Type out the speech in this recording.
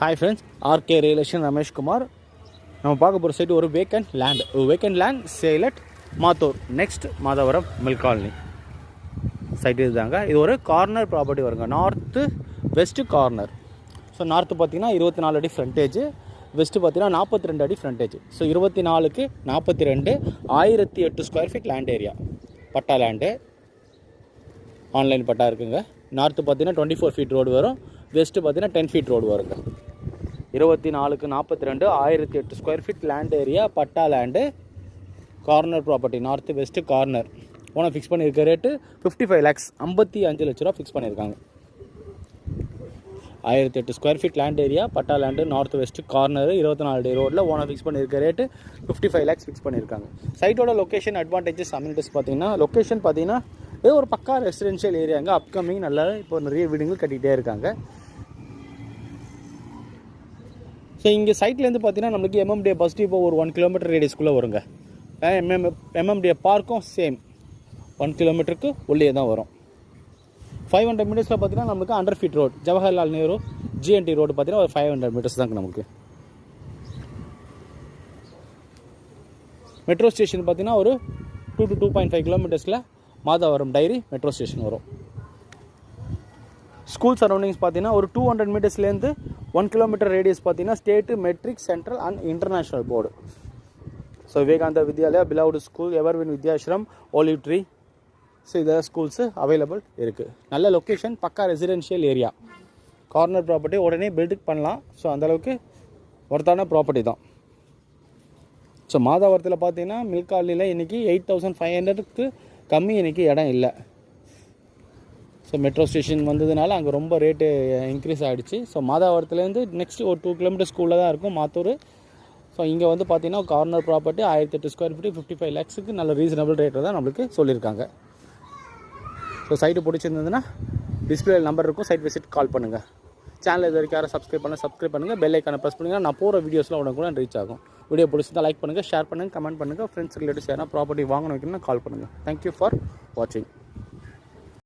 Hi friends, RK Real Estate Ramesh Kumar. நம்ம பார்க்க போகிற சைட்டு ஒரு vacant land sale at Mathur next Madhavaram milk colony site இதுதாங்க. இது ஒரு கார்னர் ப்ராப்பர்ட்டி வருங்க, north west corner. So north பார்த்தீங்கன்னா 24 அடி ஃப்ரண்டேஜ், வெஸ்ட்டு பார்த்தீங்கன்னா 42 அடி ஃப்ரண்டேஜ். ஸோ 24க்கு 42 1008 square feet land area, patta land, online patta இருக்குங்க. நார்த்து பார்த்தீங்கன்னா 24 ஃபீட் ரோடு வரும், வெஸ்ட்டு பார்த்தீங்கன்னா 10 ஃபீட் ரோடு வருங்க. 24க்கு 42 1008 square feet land area, patta land, corner property, north west corner. Owner fix பண்ணியிருக்க ரேட்டு 55 lakhs, 55 லட்ச ரூபா ஃபிக்ஸ் பண்ணியிருக்காங்க. 1008 square feet land area, patta land, north west corner, 24 அடி ரோட்டில் ஓனர் ஃபிக்ஸ் பண்ணியிருக்க ரேட்டு 55 lakhs ஃபிக்ஸ் பண்ணியிருக்காங்க. சைட்டோட லொக்கேஷன், அட்வான்டேஜஸ், அம்யூனிட்டிஸ் பார்த்தீங்கன்னா, லொக்கேஷன் பார்த்தீங்கன்னா இது ஒரு பக்கா ரெசிடென்ஷியல் ஏரியாங்க. அப்கமிங் நல்லா இப்போ நிறைய வீடுகள் கட்டிகிட்டே இருக்காங்க. ஸோ இங்கே சைட்லேருந்து பார்த்தீங்கன்னா நம்மளுக்கு எம்எம்டிஏ பஸ் டிப்போ ஒரு 1 கிலோமீட்டர் ரேடியஸ்க்குள்ளே வருங்க. எம்எம்டிஏ பார்க்கும் சேம் 1 கிலோமீட்டருக்கு உள்ளே தான் வரும். 500 மீட்டர்ஸில் பார்த்தீங்கன்னா நம்மளுக்கு 100 feet road, Jawaharlal Nehru GNT road பார்த்தீங்கன்னா ஒரு 500 மீட்டர்ஸ் தாங்க நமக்கு. மெட்ரோ ஸ்டேஷன் பார்த்தீங்கன்னா ஒரு 2 to 2.5 கிலோமீட்டர்ஸில் மாதவரம் டைரி மெட்ரோ ஸ்டேஷன் வரும். ஸ்கூல் சரௌண்டிங்ஸ் பார்த்தீங்கன்னா ஒரு 200 மீட்டர்ஸ்லேருந்து 1 கிலோமீட்டர் ரேடியஸ் பார்த்தீங்கன்னா state, matric, central and international board. So Vivekananda Vidyalaya, பிலவுட் school, Everwin Vidyashram, olive tree, so இதெல்லாம் ஸ்கூல்ஸு அவைலபிள் இருக்குது. நல்ல லொக்கேஷன், பக்கா ரெசிடென்ஷியல் ஏரியா, கார்னர் ப்ராப்பர்ட்டி, உடனே பில்டுக்கு பண்ணலாம். ஸோ அந்தளவுக்கு ஒர்த்தான ப்ராப்பர்ட்டி தான். ஸோ மாதாவரத்தில் பார்த்தீங்கன்னா மில்க் காலனியில் இன்றைக்கி 8500க்கு கம்மி இன்றைக்கி இடம் இல்லை. ஸோ மெட்ரோ ஸ்டேஷன் வந்ததுனால அங்கே ரொம்ப ரேட்டு இன்க்ரீஸ் ஆகிடுச்சு. ஸோ மாதாவரத்துலேருந்து நெக்ஸ்ட் ஒரு 2 கிலோமீட்டர் ஸ்கூலில் தான் இருக்கும் மாத்தூர். ஸோ இங்கே வந்து பார்த்தீங்கன்னா கார்னர் ப்ராப்பர்ட்டி 1008 ஸ்கொயர் ஃபீட் 55 lakhsக்கு நல்ல ரீசனபிள் ரேட்டில் தான் நம்மளுக்கு சொல்லியிருக்காங்க. ஸோ சைட்டு பிடிச்சிருந்ததுன்னா டிஸ்பிளே நம்பர் இருக்கும், சைட் விசிட் கால் பண்ணுங்கள். சேனல் இது வரைக்கும் யாரும் சப்ஸ்கிரைப் பண்ணுங்கள், பெல் ஐக்கானை ப்ரெஸ் பண்ணுங்கள். நான் போகிற வீடியோஸ்லாம் உடனே கூட ரீச் ஆகும். வீடியோ பிடிச்சிருந்தா லைக் பண்ணுங்கள், ஷேர் பண்ணுங்கள், கமெண்ட் பண்ணுங்கள். ஃப்ரெண்ட்ஸ் ரிலேட்டிவ்ஸ் யாரா ப்ராப்பர்ட்டி வாங்கணும் வைக்கணும்னா கால் பண்ணுங்கள். தேங்க்யூ ஃபார் வாட்சிங்.